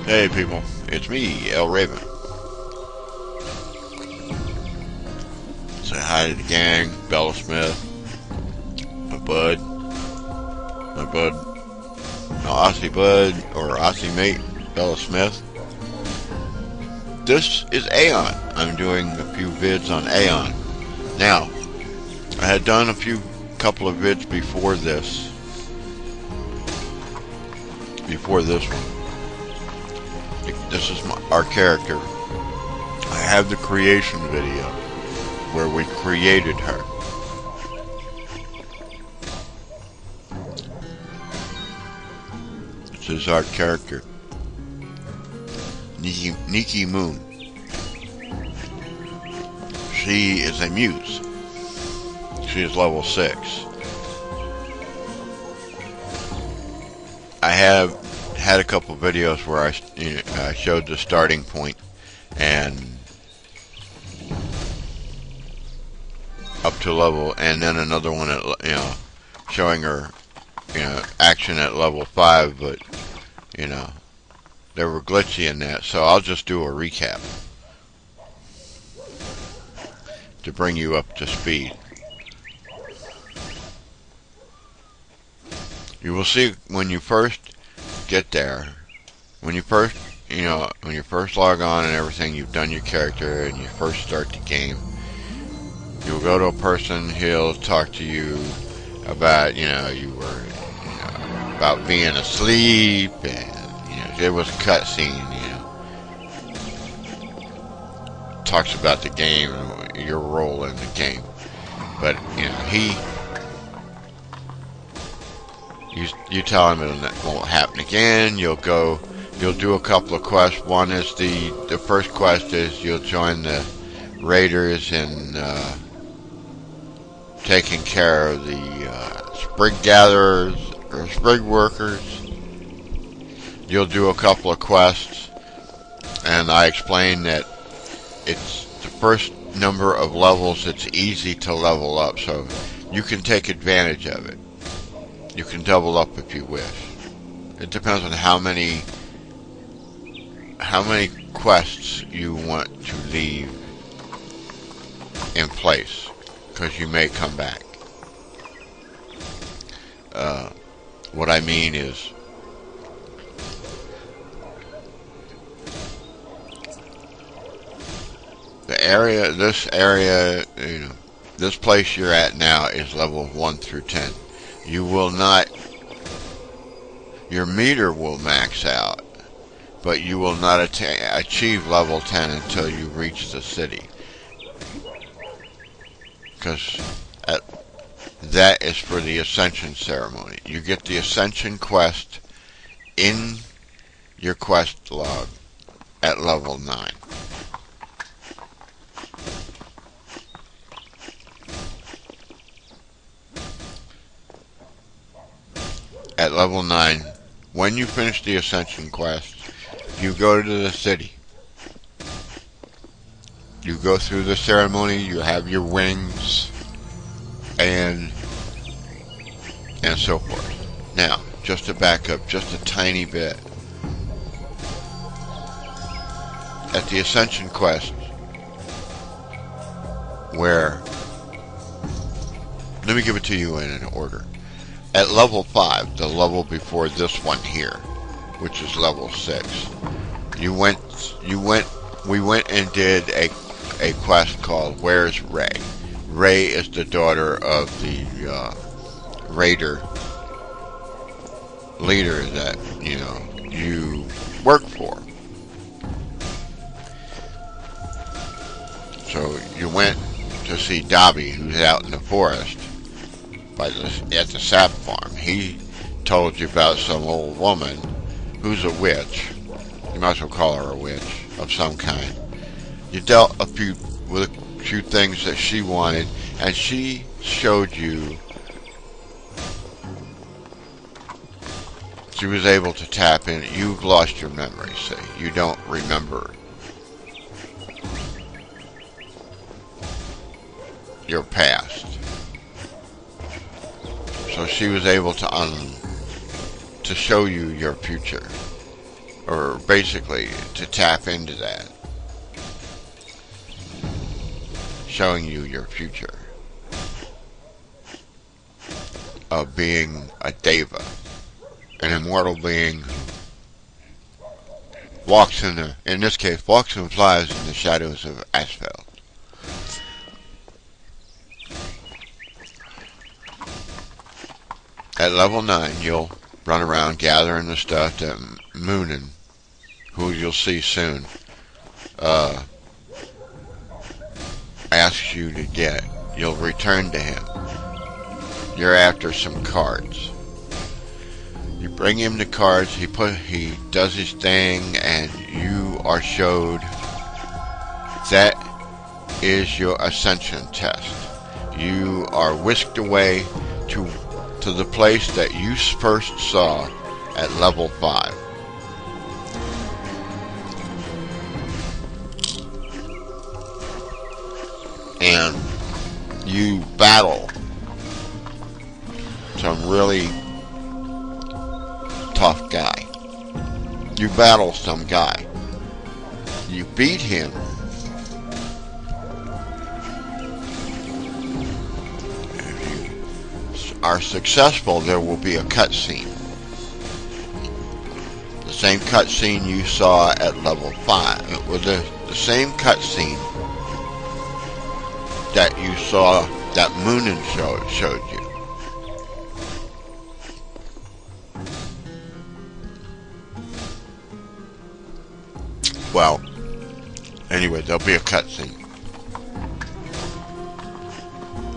Hey people, it's me, El Raven. Say hi to the gang, Bella Smith, my bud, my Aussie bud, or Aussie mate, Bella Smith. This is AION. I'm doing a few vids on AION. Now, I had done couple of vids before this one. This is our character. I have the creation video where we created her. This is our character, Niki Moon. She is a muse. She is level 6. I have had a couple videos where I showed the starting point and up to level, and then another one at showing her action at level 5, but they were glitchy in that, so I'll just do a recap to bring you up to speed. You will see when you first get there, when you first log on and everything, you've done your character and you first start the game, you'll go to a person, he'll talk to you about about being asleep, and it was a cutscene, talks about the game and your role in the game, but you tell him it won't happen again. You'll do a couple of quests. One is the first quest is you'll join the raiders in taking care of the sprig gatherers or sprig workers. You'll do a couple of quests, and I explained that it's the first number of levels. It's easy to level up, so you can take advantage of it. You can double up if you wish. It depends on how many quests you want to leave in place, because you may come back. What I mean is, this place you're at now is level 1 through 10. You will not, your meter will max out, but you will not achieve level 10 until you reach the city. Because that is for the ascension ceremony. You get the ascension quest in your quest log at level 9. At level 9, when you finish the ascension quest, you go to the city. You go through the ceremony, you have your wings, and so forth. Now, just to back up just a tiny bit, at the ascension quest, where, let me give it to you in an order. At level 5, the level before this one here, which is level 6, we went and did a quest called Where's Ray? Ray is the daughter of the raider leader that you work for. So you went to see Dobby, who's out in the forest at the sap farm. He told you about some old woman who's a witch. You might as well call her a witch of some kind. You dealt with a few things that she wanted, and she showed you. She was able to tap in. You've lost your memory, see. You don't remember your past. So she was able to show you your future. or basically to tap into that, showing you your future of being a deva, an immortal being who walks in this case, walks and flies in the shadows of asphalt. At level 9, you'll run around gathering the stuff that Moonin, who you'll see soon, asks you to get. You'll return to him. You're after some cards. You bring him the cards, he does his thing, and you are showed that is your ascension test. You are whisked away to the place that you first saw at level 5. And you battle some really tough guy. You battle some guy. You beat him. If you are successful, there will be a cutscene. The same cutscene you saw at level 5. It was the same cutscene that you saw, that Moonin showed you. Well, anyway, there'll be a cutscene.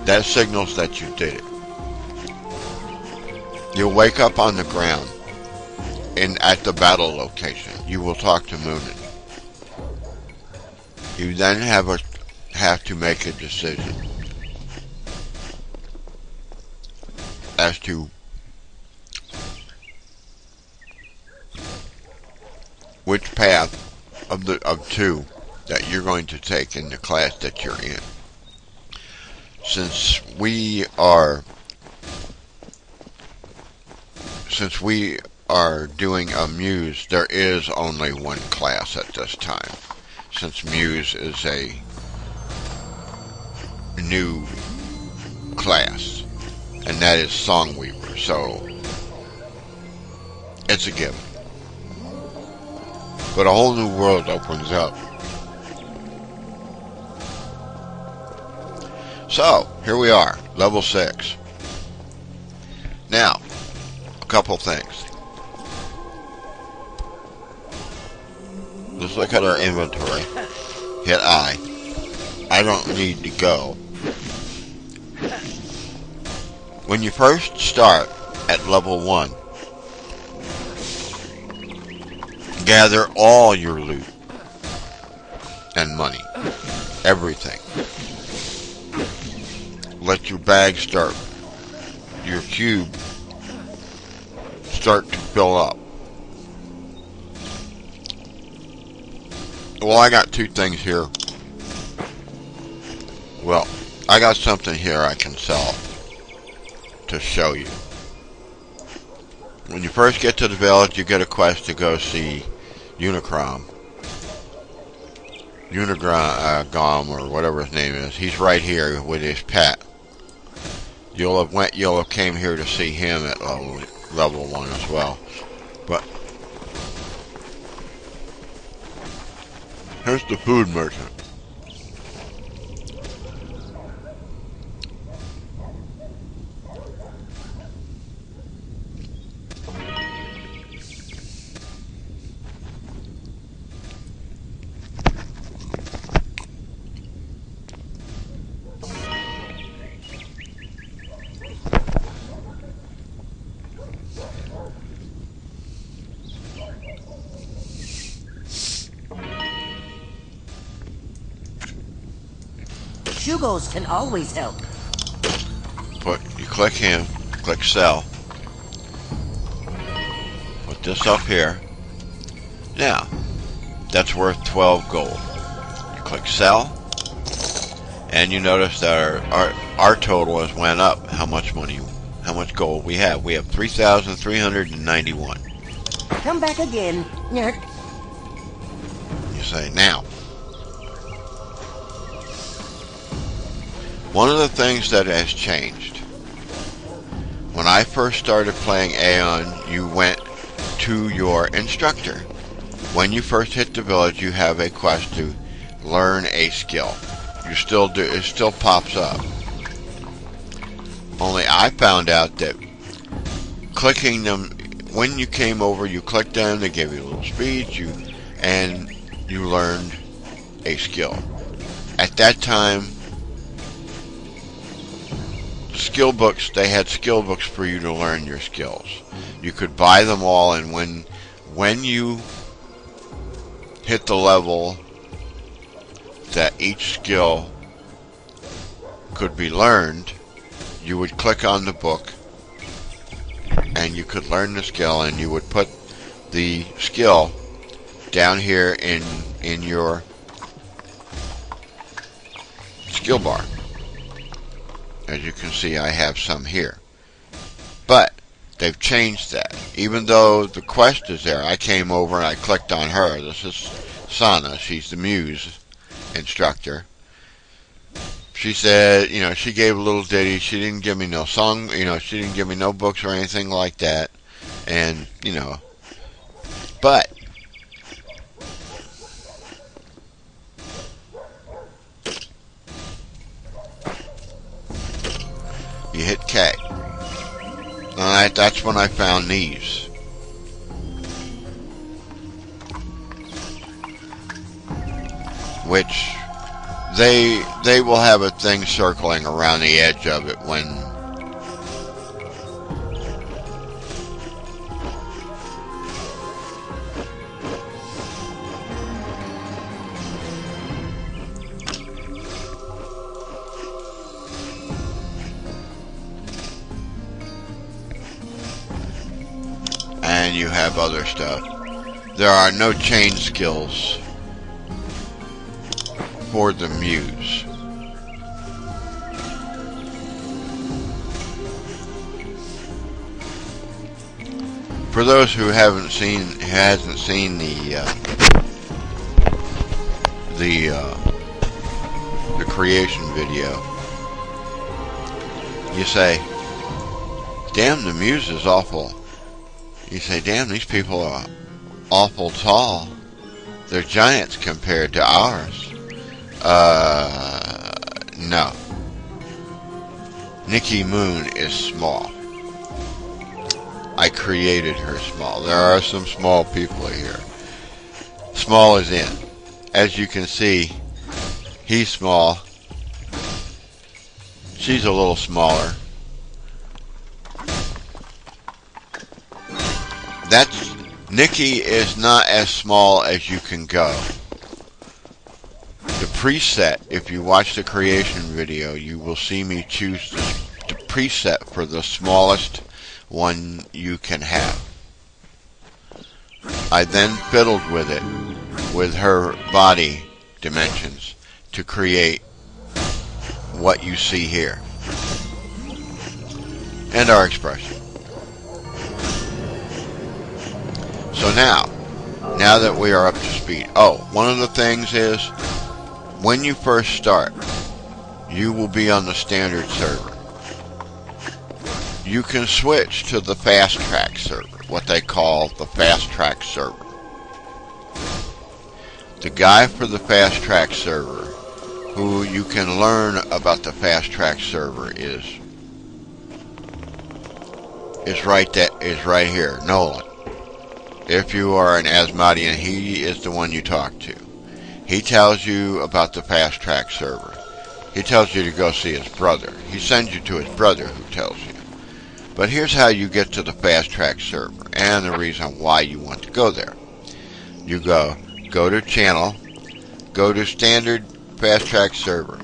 That signals that you did it. You'll wake up on the ground at the battle location. You will talk to Moonin. You then have to make a decision as to which path of two that you're going to take in the class that you're in. Since we are doing a Muse, there is only one class at this time, since Muse is a new class, and that is Songweaver, so it's a given. But a whole new world opens up. So, here we are, level 6. Now, a couple things. Let's look at our inventory. Hit I. I don't need to go. When you first start at level 1, gather all your loot and money. Everything. Let your bag start, your cube start to fill up. Well, I got two things here. Well, I got something here I can sell to show you. When you first get to the village, you get a quest to go see Unicrom, or whatever his name is. He's right here with his pet. You'll have came here to see him at level 1 as well. But here's the food merchant. Shugos can always help. But you click him, click sell. Put this up here. Now, that's worth 12 gold. You click sell, and you notice that our total has went up. How much gold we have? We have 3,391. Come back again. Nyeh. You say, now. One of the things that has changed. When I first started playing AION, you went to your instructor. When you first hit the village, you have a quest to learn a skill. You still do, it still pops up. Only I found out that clicking them, when you came over, you clicked them, they gave you a little speech, and you learned a skill. At that time, skill books, they had skill books for you to learn your skills. You could buy them all, and when you hit the level that each skill could be learned, you would click on the book and you could learn the skill, and you would put the skill down here in your skill bar. As you can see, I have some here. But they've changed that. Even though the quest is there, I came over and I clicked on her. This is Sana. She's the Muse instructor. She said, she gave a little ditty. She didn't give me no song, she didn't give me no books or anything like that. And, but you hit K. And that's when I found these. Which they will have a thing circling around the edge of it when and you have other stuff. There are no chain skills for the Muse. For those who hasn't seen the creation video, you say, damn, the Muse is awful. You say, damn, these people are awful tall. They're giants compared to ours. No. Niki Moon is small. I created her small. There are some small people here. Small is in. As you can see, he's small. She's a little smaller. Niki is not as small as you can go. The preset, if you watch the creation video, you will see me choose the preset for the smallest one you can have. I then fiddled with it, with her body dimensions, to create what you see here. And our expression. So now that we are up to speed, one of the things is, when you first start, you will be on the standard server. You can switch to the fast track server, what they call the fast track server. The guy for the fast track server, who you can learn about the fast track server is right here, Nolan. If you are an Asmodean, he is the one you talk to. He tells you about the fast track server. He tells you to go see his brother. He sends you to his brother, who tells you. But here's how you get to the fast track server, and the reason why you want to go there. You go to channel, go to standard fast track server.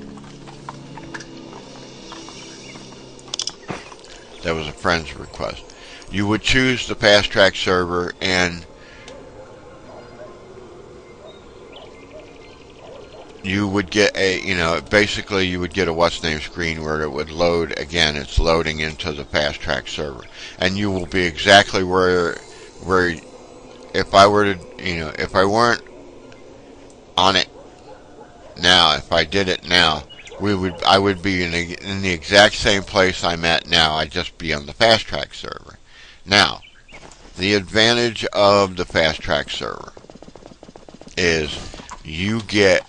That was a friend's request. You would choose the fast track server, and you would get basically you would get a what's name screen where it would load again. It's loading into the fast track server, and you will be exactly where if I were to, if I weren't on it now, if I did it now, I would be in the exact same place I'm at now. I'd just be on the fast track server. Now, the advantage of the fast track server is you get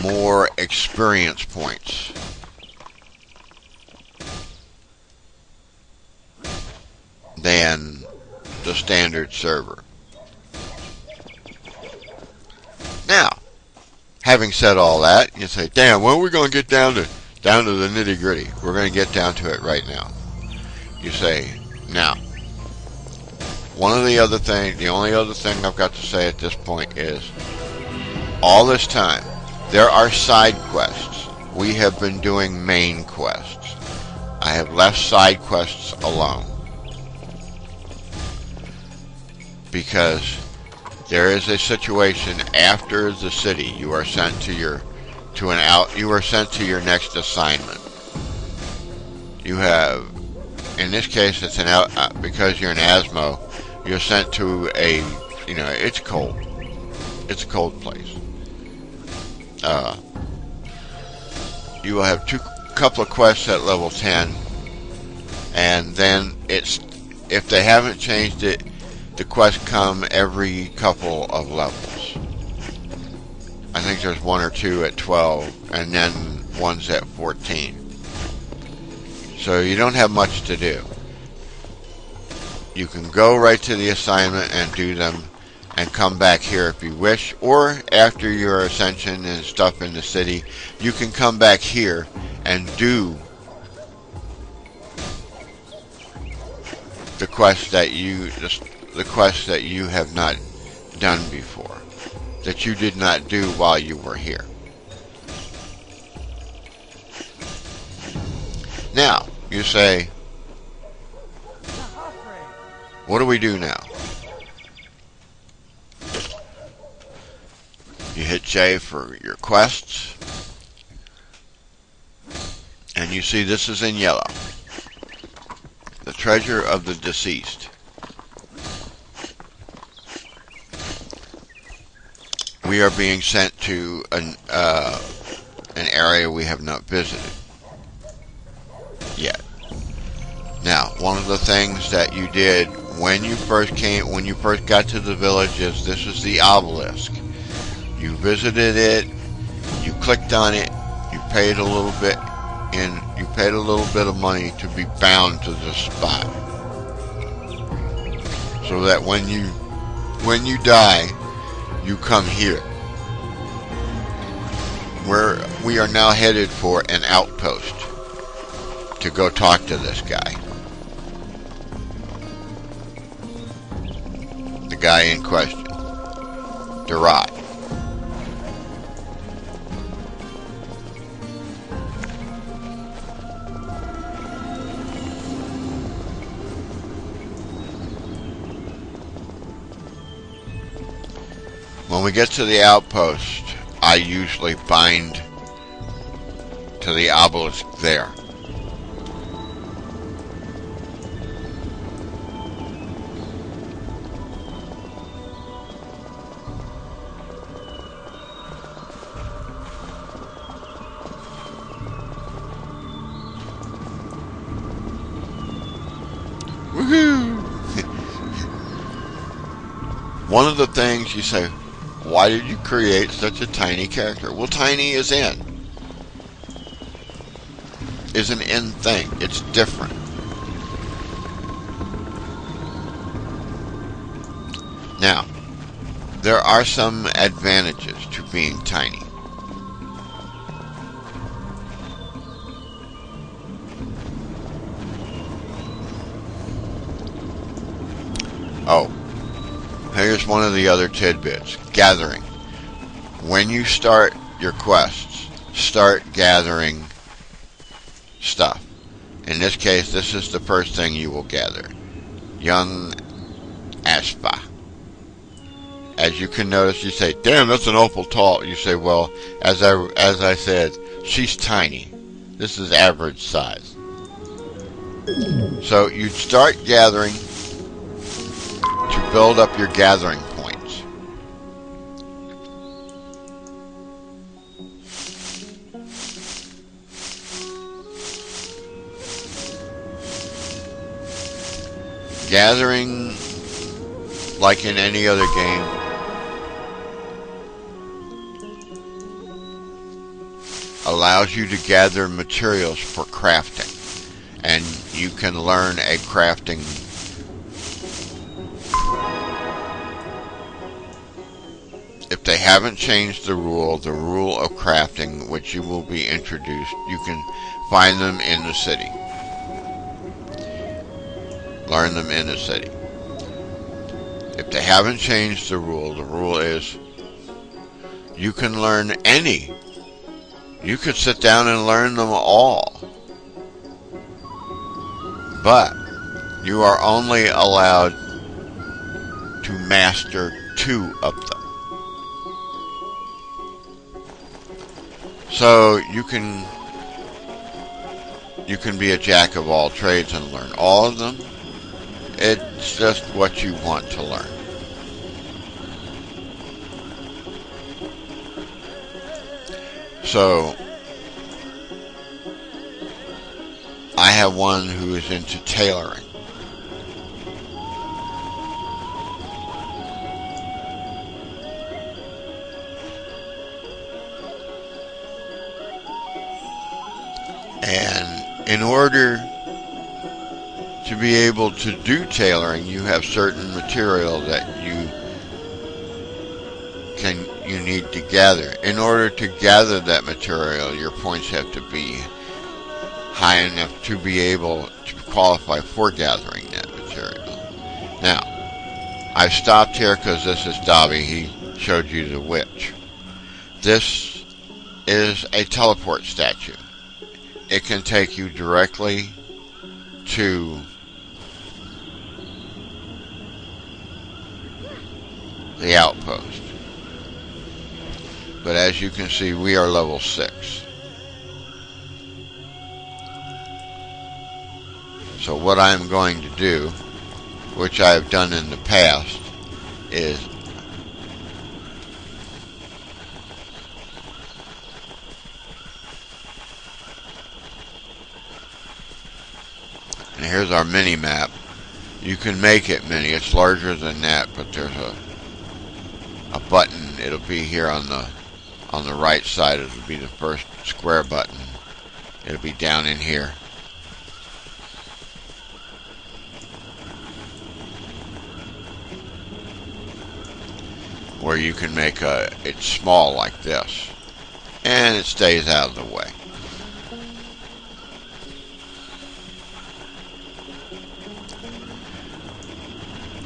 more experience points than the standard server. Now, having said all that, you say, damn, when are we going to get down to the nitty gritty? We're going to get down to it right now. You say, now, the only other thing I've got to say at this point is, all this time, there are side quests. We have been doing main quests. I have left side quests alone, because there is a situation after the city. You are sent to your next assignment. You have, in this case, it's an out because you're an Asmo. You're sent to a, it's cold. It's a cold place. You will have couple of quests at level 10, and then if they haven't changed it, the quests come every couple of levels. I think there's one or two at 12, and then one's at 14. So you don't have much to do. You can go right to the assignment and do them, and come back here if you wish, or after your ascension and stuff in the city, you can come back here and do the quests that you have not done before, that you did not do while you were here. Now, you say, what do we do now? You hit J for your quests, and you see this is in yellow. The treasure of the deceased. We are being sent to an area we have not visited yet. Now, one of the things that you did when you first got to the village is this is the obelisk. You visited it, you clicked on it, you paid a little bit of money to be bound to this spot, so that when you die, you come here. Where we are now headed for an outpost to go talk to this guy. The guy in question, Durat. When we get to the outpost, I usually bind to the obelisk there. Woohoo! One of the things you say, why did you create such a tiny character? Well, tiny is an in thing. It's different. Now, there are some advantages to being tiny. Oh. Here's one of the other tidbits. Gathering. When you start your quests, start gathering stuff. In this case, this is the first thing you will gather. Young Aspa. As you can notice, you say, damn, that's an awful tall. You say, well, as I said, she's tiny. This is average size. So you start gathering to build up your gathering points. Gathering, like in any other game, allows you to gather materials for crafting, and you can learn a crafting if they haven't changed the rule of crafting, which you will be introduced. You can find them in the city, learn them in the city. If they haven't changed the rule is you can learn any. You could sit down and learn them all. But you are only allowed to master 2 of them. So you can be a jack of all trades and learn all of them. It's just what you want to learn. So I have one who is into tailoring. And in order to be able to do tailoring, you have certain material that you need to gather. In order to gather that material, your points have to be high enough to be able to qualify for gathering that material. Now, I've stopped here because this is Dobby. He showed you the witch. This is a teleport statue. It can take you directly to the outpost. But as you can see, we are level 6. So what I'm going to do, which I have done in the past, is and here's our mini map. You can make it mini. It's larger than that, but there's a button. It'll be here on the right side. It'll be the first square button. It'll be down in here. Where you can make it's small like this, and it stays out of the way.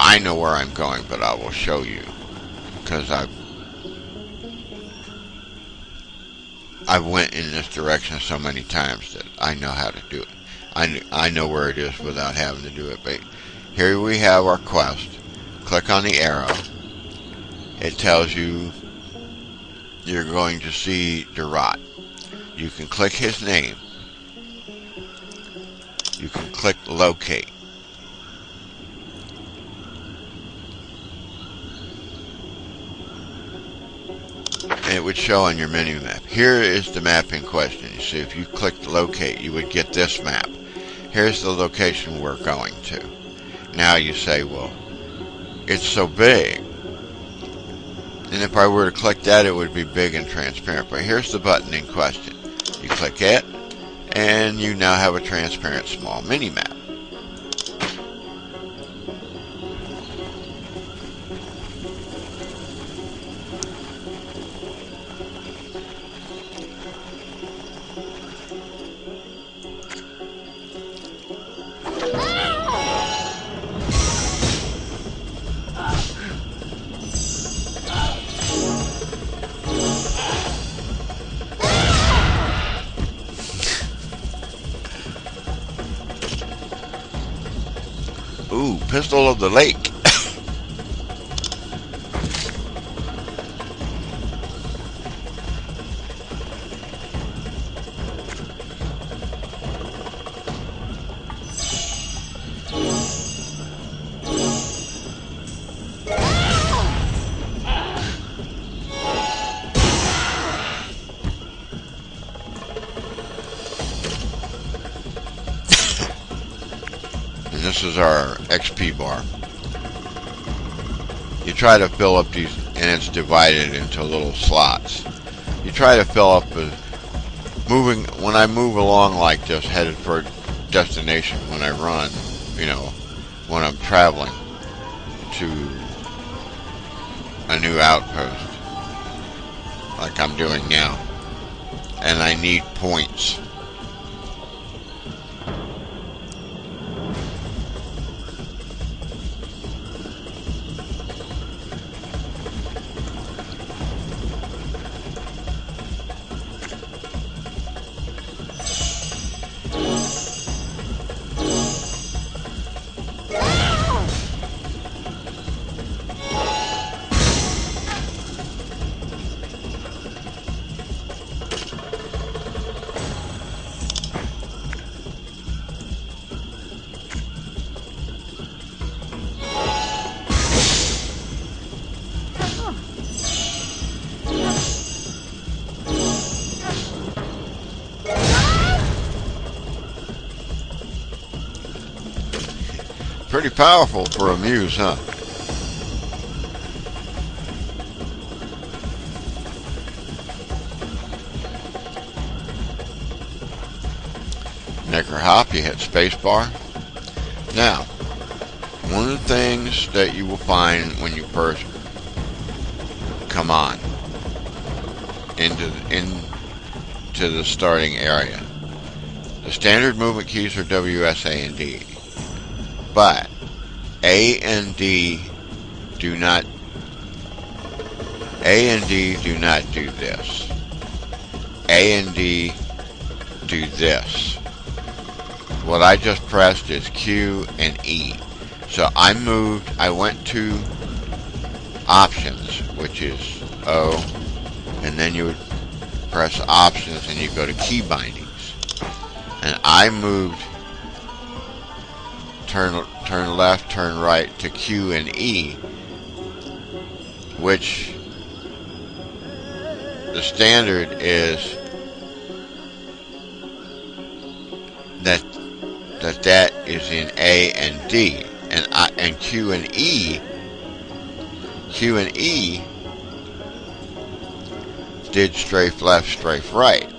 I know where I'm going, but I will show you, because I've went in this direction so many times that I know how to do it. I know where it is without having to do it. But here we have our quest. Click on the arrow. It tells you you're going to see Durot. You can click his name. You can click locate. And it would show on your mini map. Here is the map in question. You see, if you clicked locate, you would get this map. Here's the location we're going to. Now you say, well, it's so big. And if I were to click that, it would be big and transparent. But here's the button in question. You click it, and you now have a transparent small mini map. Ooh, Pistol of the Lake. this is our XP bar. You try to fill up these, and it's divided into little slots. You try to fill up moving. When I move along like this, headed for a destination, when I run, you know, when I'm traveling to a new outpost, like I'm doing now, and I need points. Pretty powerful for a muse, huh? Necker hop, you hit spacebar. Now, one of the things that you will find when you first come on into the starting area, the standard movement keys are W, S, A, and D. But A and D do not do this. A and D do this. What I just pressed is Q and E. So I went to options, which is O, and then you would press options and you go to key bindings. And I moved turn left, turn right to Q and E, which the standard is that is in A and D, and Q and E did strafe left, strafe right.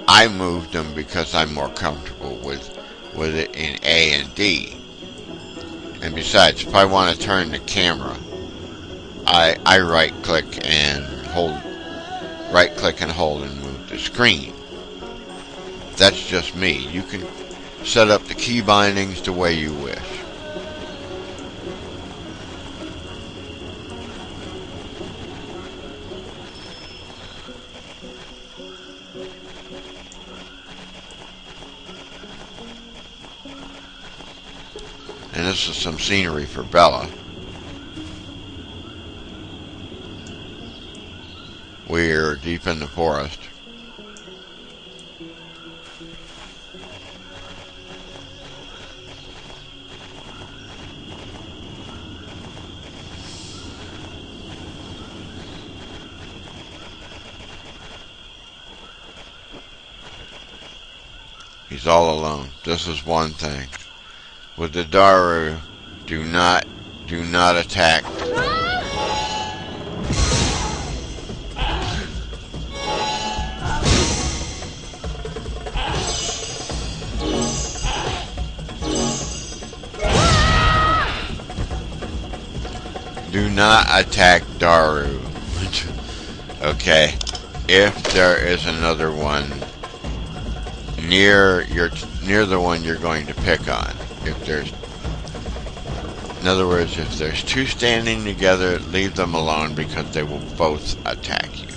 I moved them because I'm more comfortable with it in A and D. And besides, if I want to turn the camera, I right click and hold and move the screen. That's just me. You can set up the key bindings the way you wish. And this is some scenery for Bella. We're deep in the forest. He's all alone. This is one thing. With the Daru, do not attack. Do not attack Daru. Okay. If there is another one near the one you're going to pick on. In other words, if there's two standing together, leave them alone because they will both attack you.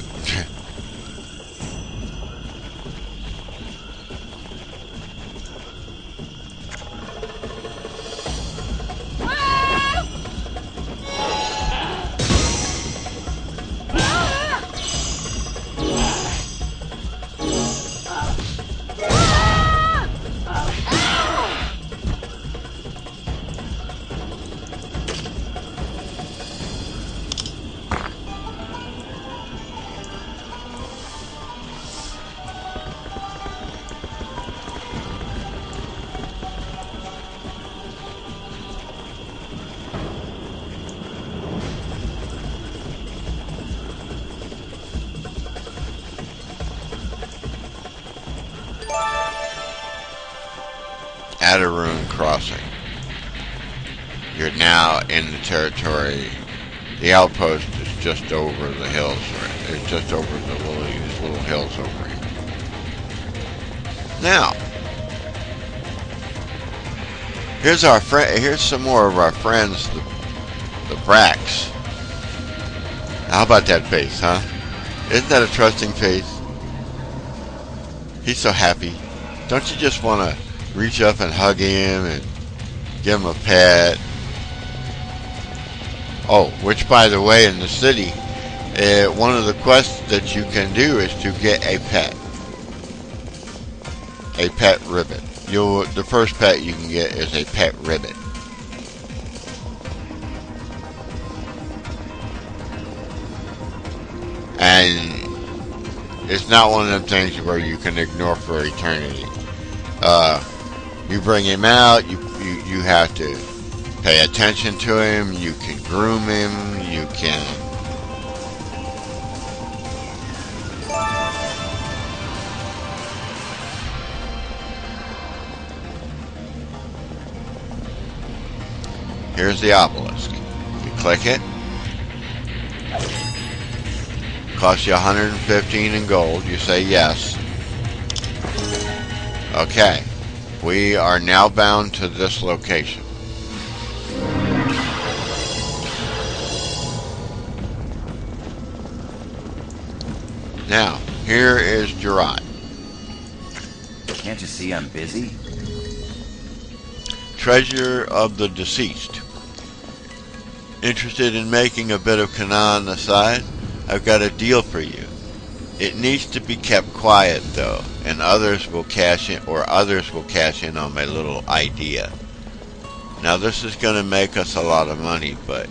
Autroon crossing. You're now in the territory. The outpost is just over the hills. It's just over these little hills over here. Now, here's our friend. Here's some more of our friends, the Bracks. How about that face, huh? Isn't that a trusting face? He's so happy. Don't you just want to reach up and hug him and give him a pet? Oh, which by the way, in the city, one of the quests that you can do is to get a pet. A pet ribbon. The first pet you can get is a pet ribbon. And it's not one of them things where you can ignore for eternity. You bring him out, you have to pay attention to him, you can groom him, you can here's the obelisk. You click it. Costs you 115 in gold. You say yes. Okay. We are now bound to this location. Now, here is Gerard. Can't you see I'm busy? Treasure of the deceased. Interested in making a bit of Canaan on the side? I've got a deal for you. It needs to be kept quiet though, and others will cash in on my little idea. Now this is going to make us a lot of money, but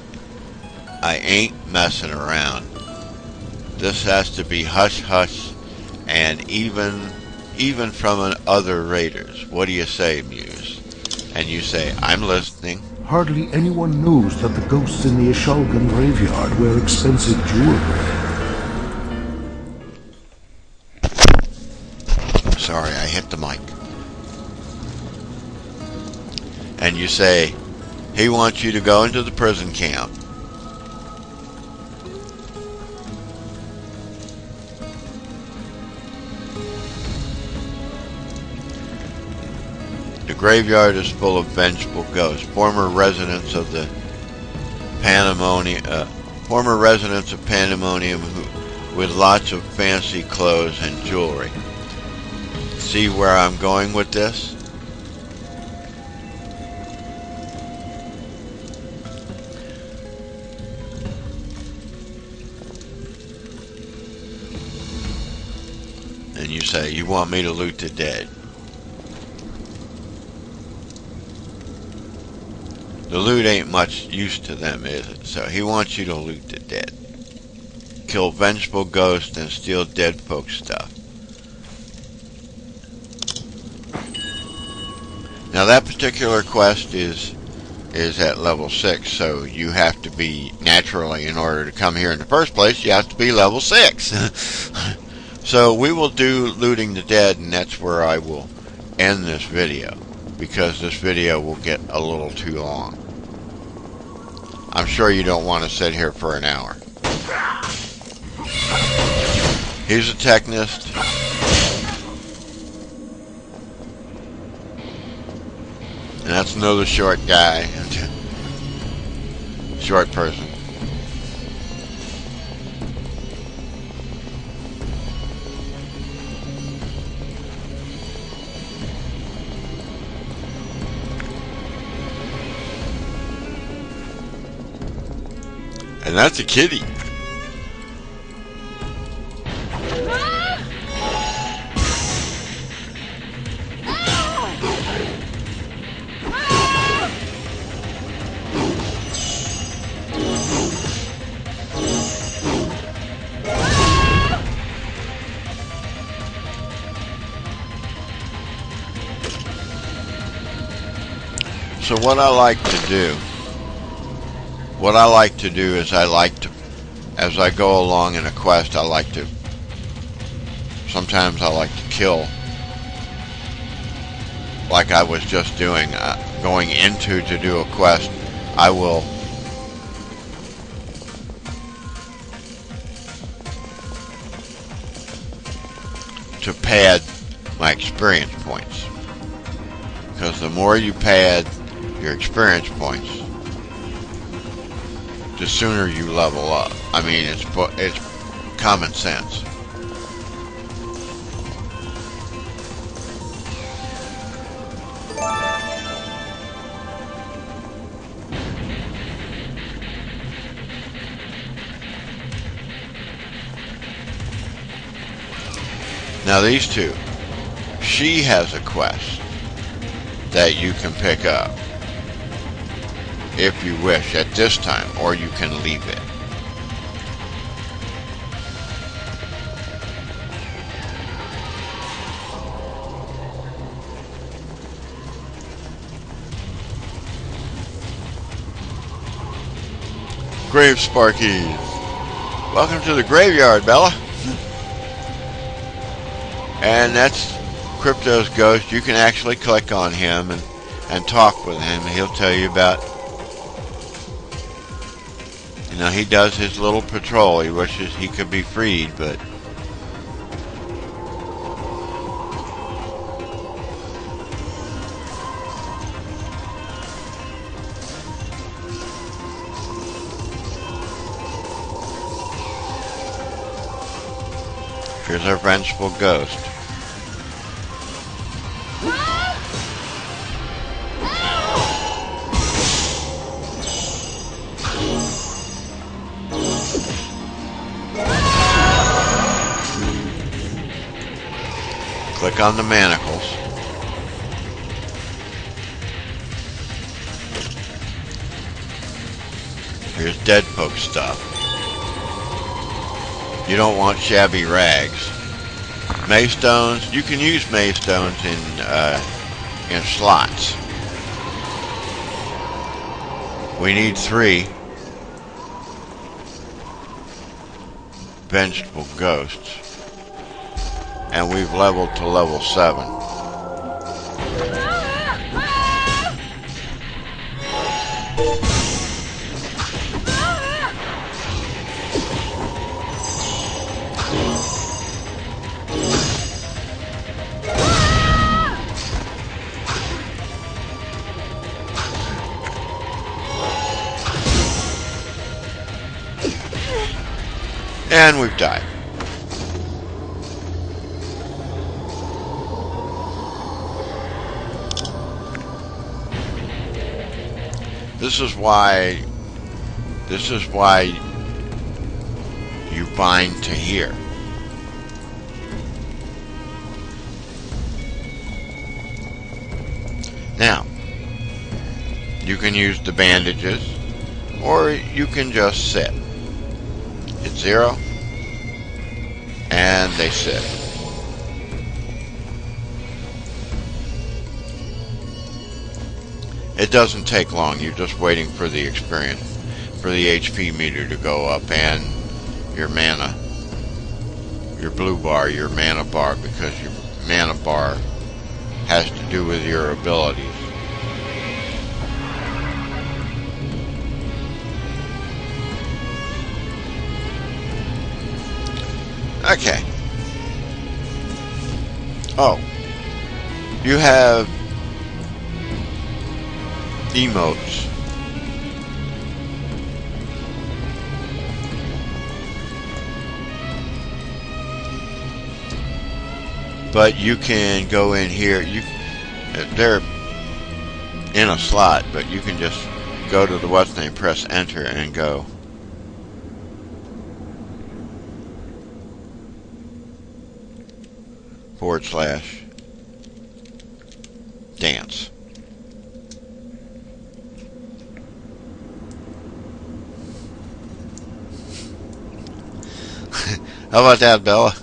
I ain't messing around. This has to be hush hush, and even from other raiders. What do you say, Muse? And you say, I'm listening. Hardly anyone knows that the ghosts in the Ishalgan graveyard wear expensive jewelry. Sorry, I hit the mic. And you say, he wants you to go into the prison camp. The graveyard is full of vengeful ghosts, former residents of Pandemonium, with lots of fancy clothes and jewelry. See where I'm going with this? And you say, you want me to loot the dead. The loot ain't much use to them, is it? So he wants you to loot the dead. Kill vengeful ghosts and steal dead folks' stuff. Now that particular quest is at level 6, so you have to be, naturally, in order to come here in the first place, you have to be level 6. So we will do looting the dead, and that's where I will end this video, because this video will get a little too long. I'm sure you don't want to sit here for an hour. He's a technist. And that's another short guy. Short person. And that's a kitty. So what I like to do is as I go along in a quest, sometimes I like to kill like I was just doing, going into to do a quest, I will to pad my experience points, because the more you pad your experience points, the sooner you level up. I mean, it's common sense. Now these two, she has a quest that you can pick up if you wish at this time, or you can leave it. Grave Sparkies. Welcome to the graveyard, Bella. And that's Crypto's ghost. You can actually click on him and talk with him. He'll tell you about, you know, he does his little patrol. He wishes he could be freed, but here's our vengeful ghost. Click on the manacles. Here's dead folk stuff. You don't want shabby rags. Maystones. You can use maystones in slots. We need 3 vengeful ghosts. And we've leveled to level 7. And we've died. This is why you bind to here. Now, you can use the bandages, or you can just sit. Hit 0, and they sit. It doesn't take long. You're just waiting for the experience, for the HP meter to go up, and your mana, your blue bar, your mana bar, because your mana bar has to do with your abilities. Okay. Oh. You have emotes. But you can go in here. They're in a slot, but you can just go to the what's name, press enter, and go. / dance. How about that, Bella?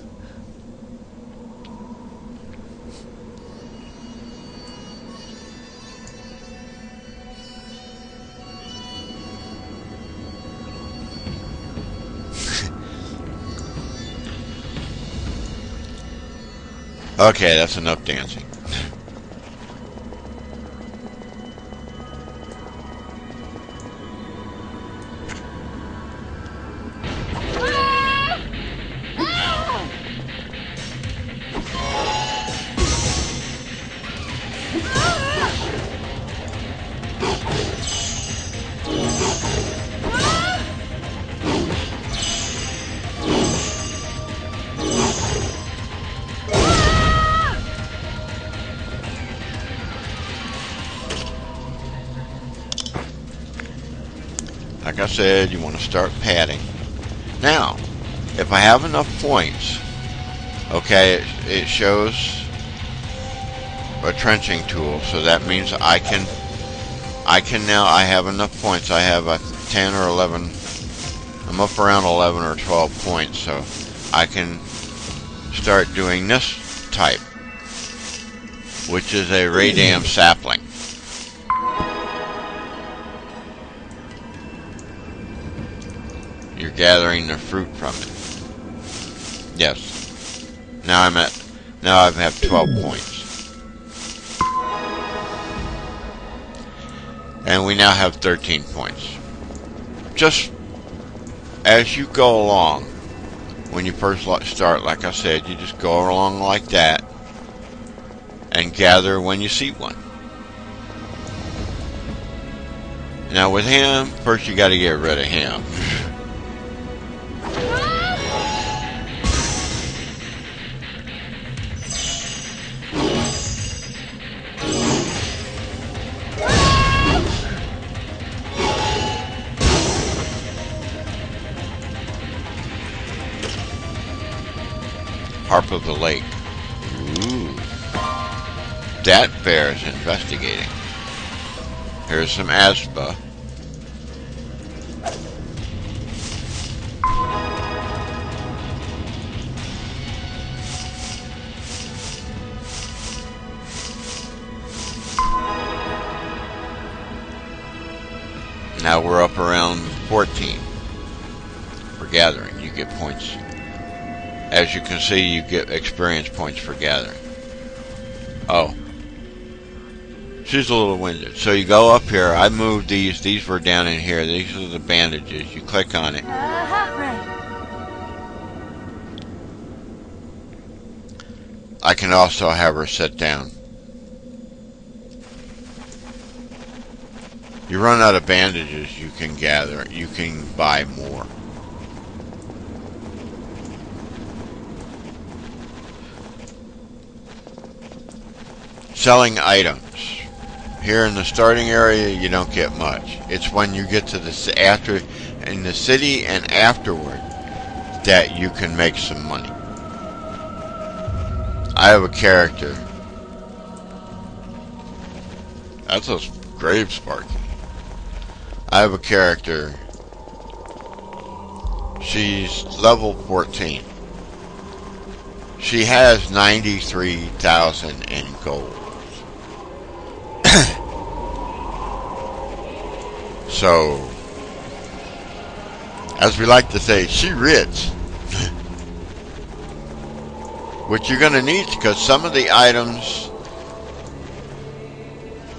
Okay, that's enough dancing. like I said, you want to start padding. Now, if I have enough points, okay, it shows a trenching tool, so that means I can now, I have enough points. I have 10 or 11, I'm up around 11 or 12 points, so I can start doing this type, which is a radam sapling. You're gathering the fruit from it. Yes. Now I have 12 points. And we now have 13 points. Just as you go along, when you first start, like I said, you just go along like that and gather when you see one. Now with him, first you got to get rid of him. Harp of the Lake. Ooh. That bears investigating. Here's some Aspa. Now we're up around 14 for gathering. You get points. As you can see, you get experience points for gathering. Oh. She's a little winded. So you go up here. I moved these. These were down in here. These are the bandages. You click on it. I can also have her sit down. You run out of bandages, you can gather. You can buy more. Selling items. Here in the starting area, you don't get much. It's when you get to the in the city and afterward that you can make some money. I have a character. That's a grave sparky. I have a character. She's level 14. She has 93,000 in gold. So, as we like to say, she rich. What you're going to need, because some of the items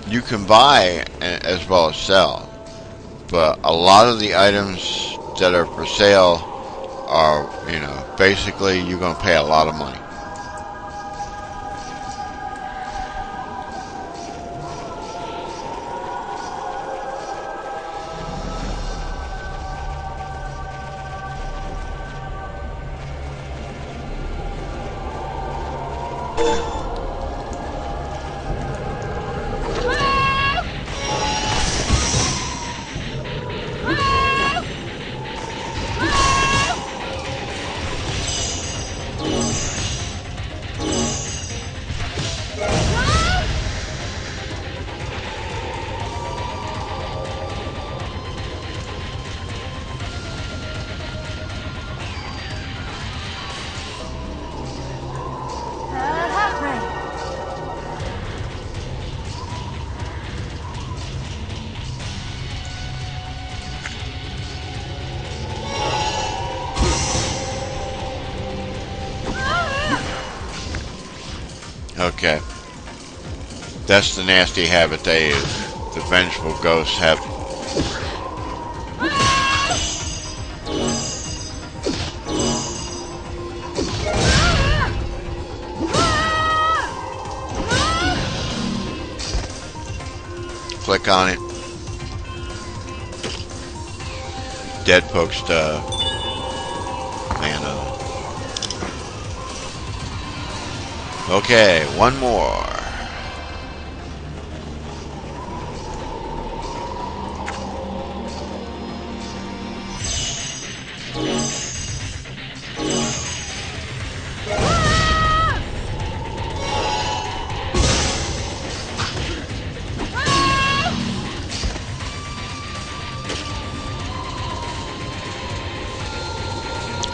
you can buy as well as sell, but a lot of the items that are for sale are, basically you're going to pay a lot of money. Okay. That's the nasty habit the vengeful ghosts have. Click on it. Dead poke stuff. Mana. Okay, one more.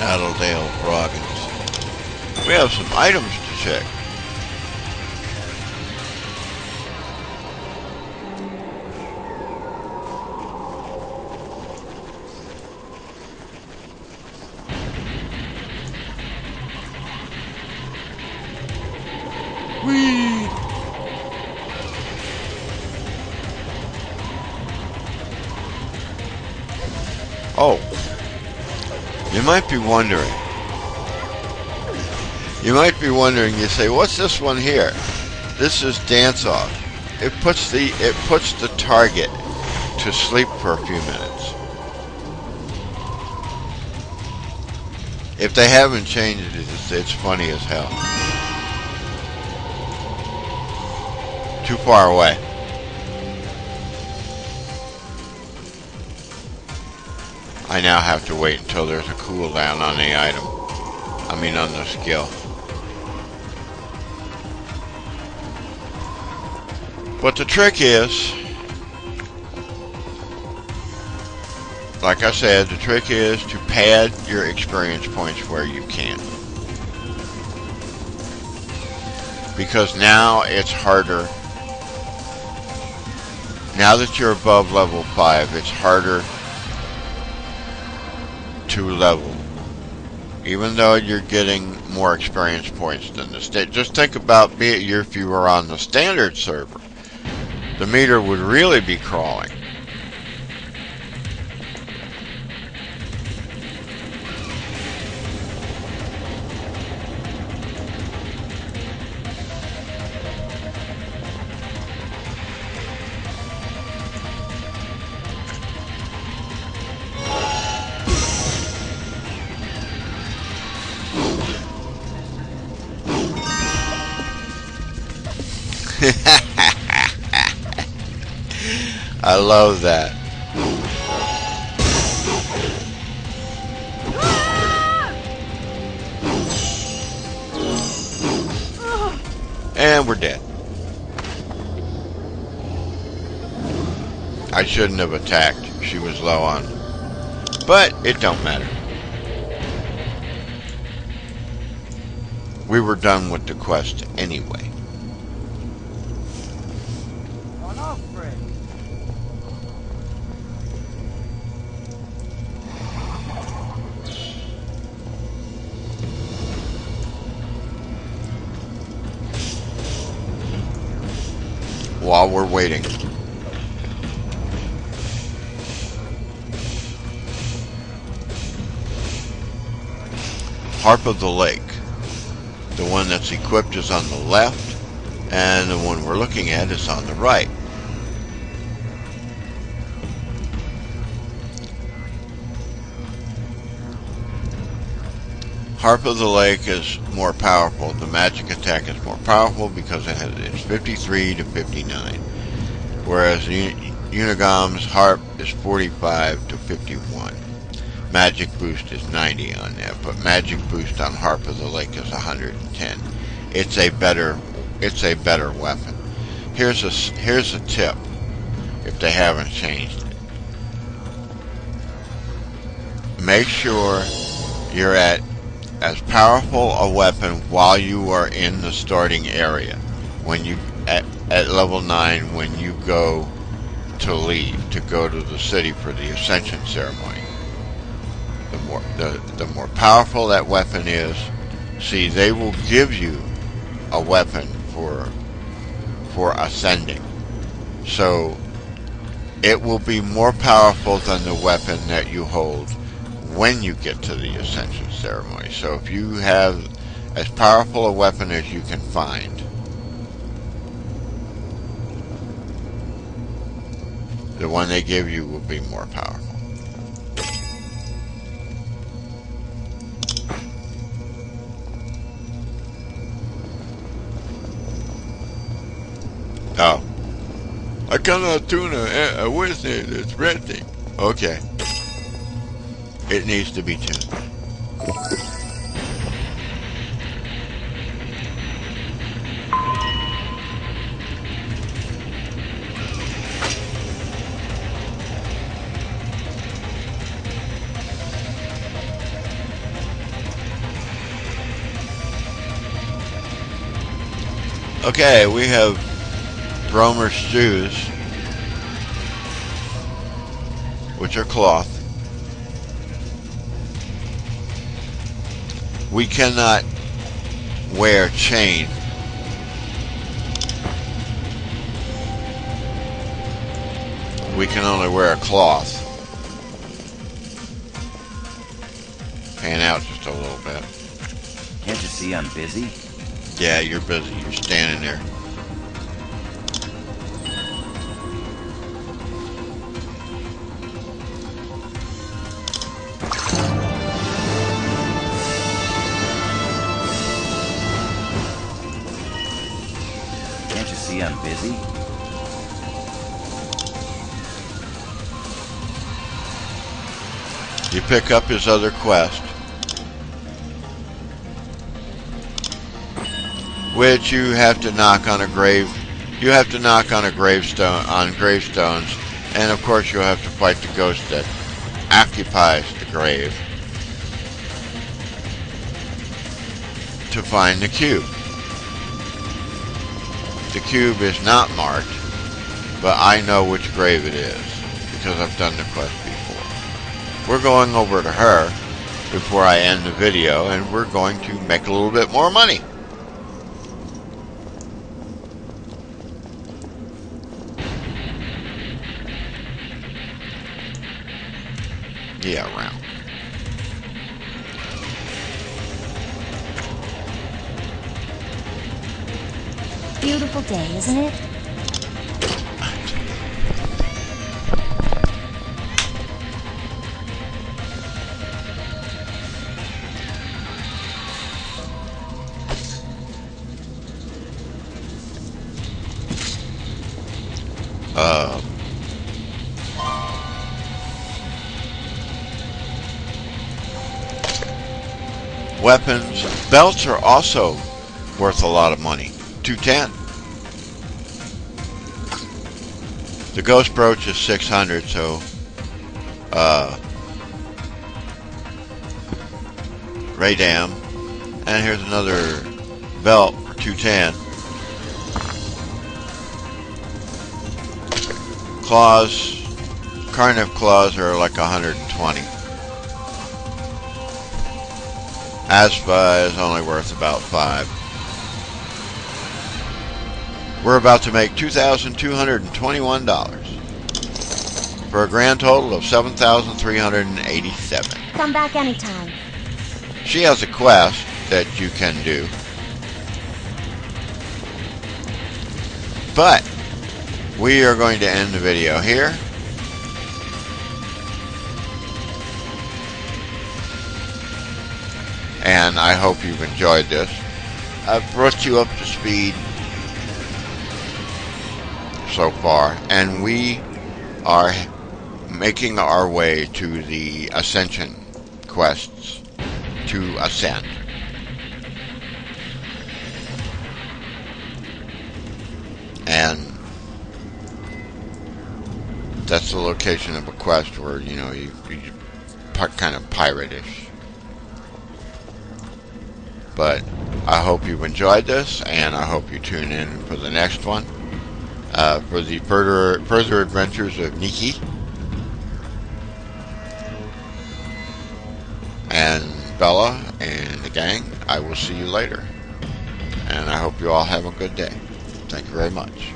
Addledale Groggins. We have some items to check. Whee! Oh, you might be wondering. You say, what's this one here? This is Dance Off. It puts the target to sleep for a few minutes. If they haven't changed it, it's funny as hell. Too far away. I now have to wait until there's a cooldown on the item. I mean on the skill. But the trick is, like I said, the trick is to pad your experience points where you can. Because now it's harder. Now that you're above level 5, it's harder to level. Even though you're getting more experience points than the state. Just think about if you were on the standard server. The meter would really be crawling. I love that. And we're dead. I shouldn't have attacked. She was low on. But it don't matter. We were done with the quest anyway. While we're waiting, Harp of the Lake, the one that's equipped is on the left, and the one we're looking at is on the right. Harp of the Lake is more powerful. The magic attack is more powerful because it's 53 to 59. Whereas Unigam's Harp is 45 to 51. Magic boost is 90 on that, but magic boost on Harp of the Lake is 110. It's a better weapon. Here's a tip if they haven't changed it. Make sure you're at as powerful a weapon while you are in the starting area. When you at level 9, when you go to leave to go to the city for the ascension ceremony, the more powerful that weapon is. See, they will give you a weapon for ascending, so it will be more powerful than the weapon that you hold when you get to the ascension ceremony. So if you have as powerful a weapon as you can find, the one they give you will be more powerful. Oh, I cannot tune a Wednesday that's renting. Okay. It needs to be tuned. Okay, we have Bromer stews, which are cloth. We cannot wear chain. We can only wear a cloth. Pan out just a little bit. Can't you see I'm busy? Yeah, you're busy. You're standing there. Can't you see I'm busy? You pick up his other quest, which you have to knock on a grave. You have to knock on a gravestone, on gravestones, and of course you'll have to fight the ghost that occupies the grave to find the cube. The cube is not marked, but I know which grave it is because I've done the quest before. We're going over to her before I end the video, and we're going to make a little bit more money. Yeah, around. Beautiful day, isn't it? Weapons. Belts are also worth a lot of money. 210. The ghost brooch is 600, so Raydam. And here's another belt for 210. Claws, Carniv claws are like 120. Aspa is only worth about 5. We're about to make $2,221 for a grand total of $7,387. Come back anytime. She has a quest that you can do, but we are going to end the video here. And I hope you've enjoyed this. I've brought you up to speed so far, and we are making our way to the ascension quests to ascend. And that's the location of a quest where, you know, you kind of pirate-ish. But I hope you've enjoyed this, and I hope you tune in for the next one, for the further adventures of Niki and Bella and the gang. I will see you later, and I hope you all have a good day. Thank you very much.